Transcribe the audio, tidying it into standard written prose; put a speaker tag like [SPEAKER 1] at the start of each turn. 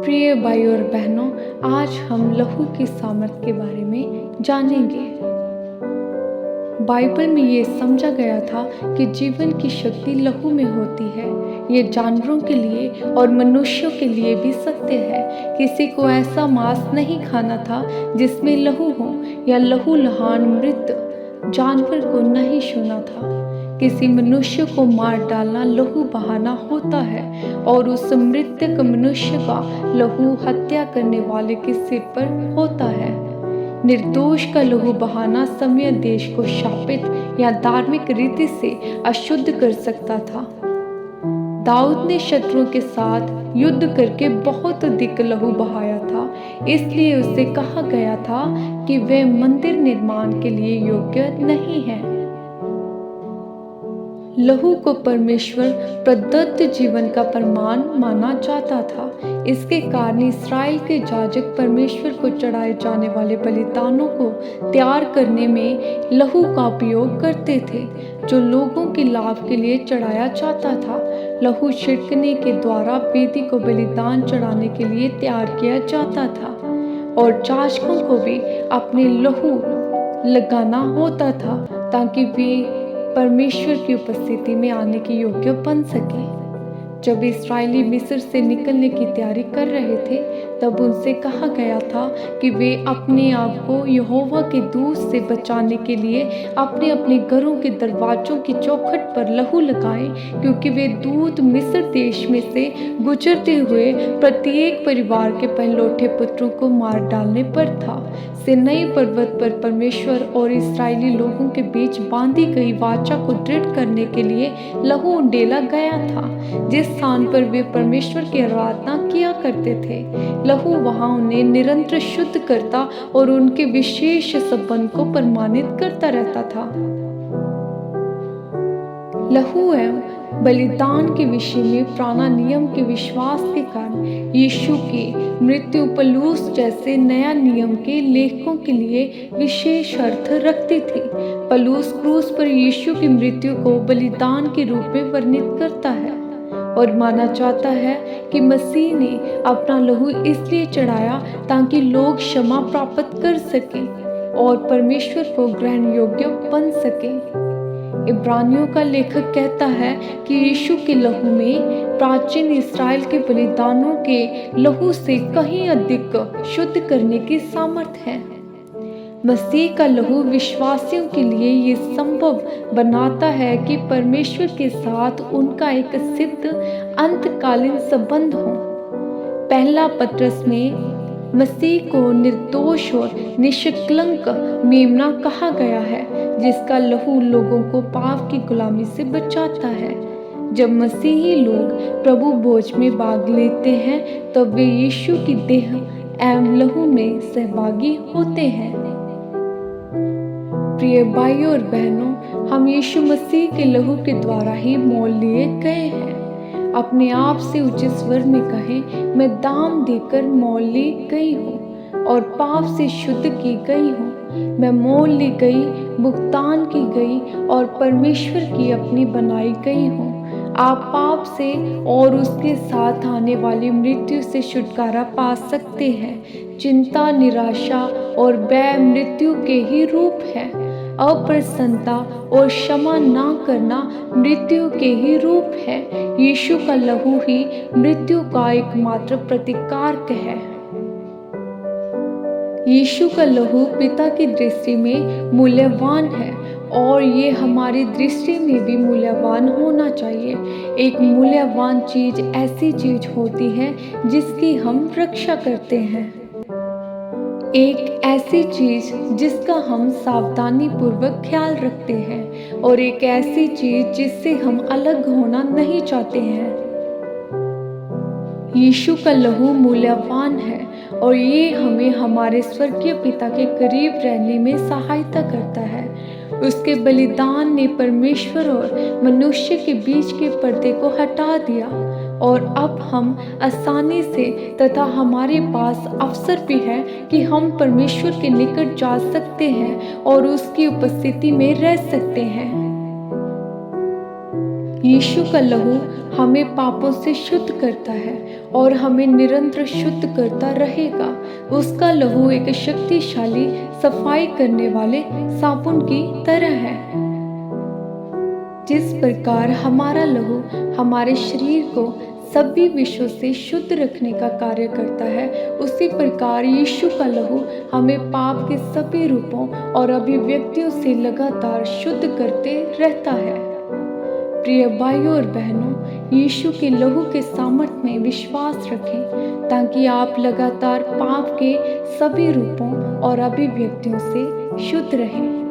[SPEAKER 1] प्रिय भाई और बहनों, आज हम लहू की सामर्थ के बारे में जानेंगे। बाइबल में ये समझा गया था कि जीवन की शक्ति लहू में होती है। ये जानवरों के लिए और मनुष्यों के लिए भी सत्य है। किसी को ऐसा मांस नहीं खाना था जिसमें लहू हो, या लहू लहान मृत जानवर को नहीं छूना था। किसी मनुष्य को मार डालना लहू बहाना होता है, और उस मृतक मनुष्य का लहू हत्या करने वाले के सिर पर होता है। निर्दोष का लहू बहाना समय देश को शापित या धार्मिक रीति से अशुद्ध कर सकता था। दाऊद ने शत्रुओं के साथ युद्ध करके बहुत अधिक लहू बहाया था, इसलिए उसे कहा गया था कि वह मंदिर निर्माण के लिए योग्य नहीं है। लहू को परमेश्वर प्रदत्त जीवन का प्रमाण माना जाता था। इसके कारण इस्राएल के याजक परमेश्वर को चढ़ाए जाने वाले बलिदानों को तैयार करने में लहू का उपयोग करते थे, जो लोगों के लाभ के लिए चढ़ाया जाता था। लहू छिड़कने के द्वारा वेदी को बलिदान चढ़ाने के लिए तैयार किया जाता था, और याजकों को भी अपने लहू लगाना होता था ताकि वे परमेश्वर की उपस्थिति में आने के योग्य बन सके। जब इस्राएली मिस्र से निकलने की तैयारी कर रहे थे, तब उनसे कहा गया था कि वे अपने आप को यहोवा के दूत से बचाने के लिए अपने अपने घरों के दरवाजों की चौखट पर लहू लगाएं, क्योंकि वे दूत मिस्र देश में से गुजरते हुए प्रत्येक परिवार के पहलौठे पुत्रों को मार डालने पर था। सिनाई पर्वत पर परमेश्वर और इस्राएली लोगों के बीच बांधी गई वाचा को दृढ़ करने के लिए लहू उंडेला गया था, जिस स्थान पर वे परमेश्वर की आराधना किया करते थे। लहू वहां उन्हें निरंतर शुद्ध करता और उनके विशेष संबंध को प्रमाणित करता रहता था। लहू एवं बलिदान के विषय में पुराना नियम के विश्वास के कारण यीशु की मृत्यु पलूस जैसे नया नियम के लेखकों के लिए विशेष अर्थ रखती थी। पलूस क्रूस पर यीशु की मृत्यु को बलिदान के रूप में वर्णित करता है, और माना जाता है कि मसीह ने अपना लहू इसलिए चढ़ाया ताकि लोग क्षमा प्राप्त कर सकें और परमेश्वर को ग्रहण योग्य बन सकें। इब्रानियों का लेखक कहता है कि यीशु के लहू में प्राचीन इस्राएल के बलिदानों के लहू से कहीं अधिक शुद्ध करने की सामर्थ है। मसीह का लहू विश्वासियों के लिए ये संभव बनाता है कि परमेश्वर के साथ उनका एक सिद्ध अंतकालीन संबंध हो। पहला पत्रस में मसीह को निर्दोष और निष्कलंक मेमना कहा गया है, जिसका लहू लोगों को पाप की गुलामी से बचाता है। जब मसीही लोग प्रभु भोज में भाग लेते हैं, तब वे यीशु की देह एवं लहू में सहभागी होते हैं। प्रिय भाइयों और बहनों, हम यीशु मसीह के लहू के द्वारा ही मोल लिए गए हैं। अपने आप से उच्च स्वर में कहें, मैं दाम देकर मोल ली गई हूँ और पाप से शुद्ध की गई हूँ। मैं मोल ली गई, भुगतान की गई और परमेश्वर की अपनी बनाई गई हूँ। आप पाप से और उसके साथ आने वाली मृत्यु से छुटकारा पा सकते हैं। चिंता, निराशा और भय मृत्यु के ही रूप है। अप्रसन्नता और क्षमा ना करना मृत्यु के ही रूप है। यीशु का लहू ही मृत्यु का एकमात्र प्रतिकारक है। यीशु का लहू पिता की दृष्टि में मूल्यवान है, और ये हमारी दृष्टि में भी मूल्यवान होना चाहिए। एक मूल्यवान चीज ऐसी चीज होती है जिसकी हम रक्षा करते हैं। एक ऐसी चीज जिसका हम सावधानी पूर्वक ख्याल रखते हैं, और एक ऐसी चीज जिससे हम अलग होना नहीं चाहते हैं। यीशु का लहू मूल्यवान है, और ये हमें हमारे स्वर्गीय पिता के करीब रहने में सहायता करता है। उसके बलिदान ने परमेश्वर और मनुष्य के बीच के पर्दे को हटा दिया, और अब हम आसानी से तथा हमारे पास अवसर भी है कि हम परमेश्वर के निकट जा सकते हैं और उसकी उपस्थिति में रह सकते हैं। यीशु का लहू हमें पापों से शुद्ध करता है और हमें निरंतर शुद्ध करता रहेगा। उसका लहू एक शक्तिशाली सफाई करने वाले साबुन की तरह है। जिस प्रकार हमारा लहू हमारे शरीर को सभी विषयों से शुद्ध रखने का कार्य करता है, उसी प्रकार यीशु का लहू हमें पाप के सभी रूपों और अभिव्यक्तियों से लगातार शुद्ध करते रहता है। प्रिय भाइयों और बहनों, यीशु के लहू के सामर्थ्य में विश्वास रखें ताकि आप लगातार पाप के सभी रूपों और अभिव्यक्तियों से शुद्ध रहें।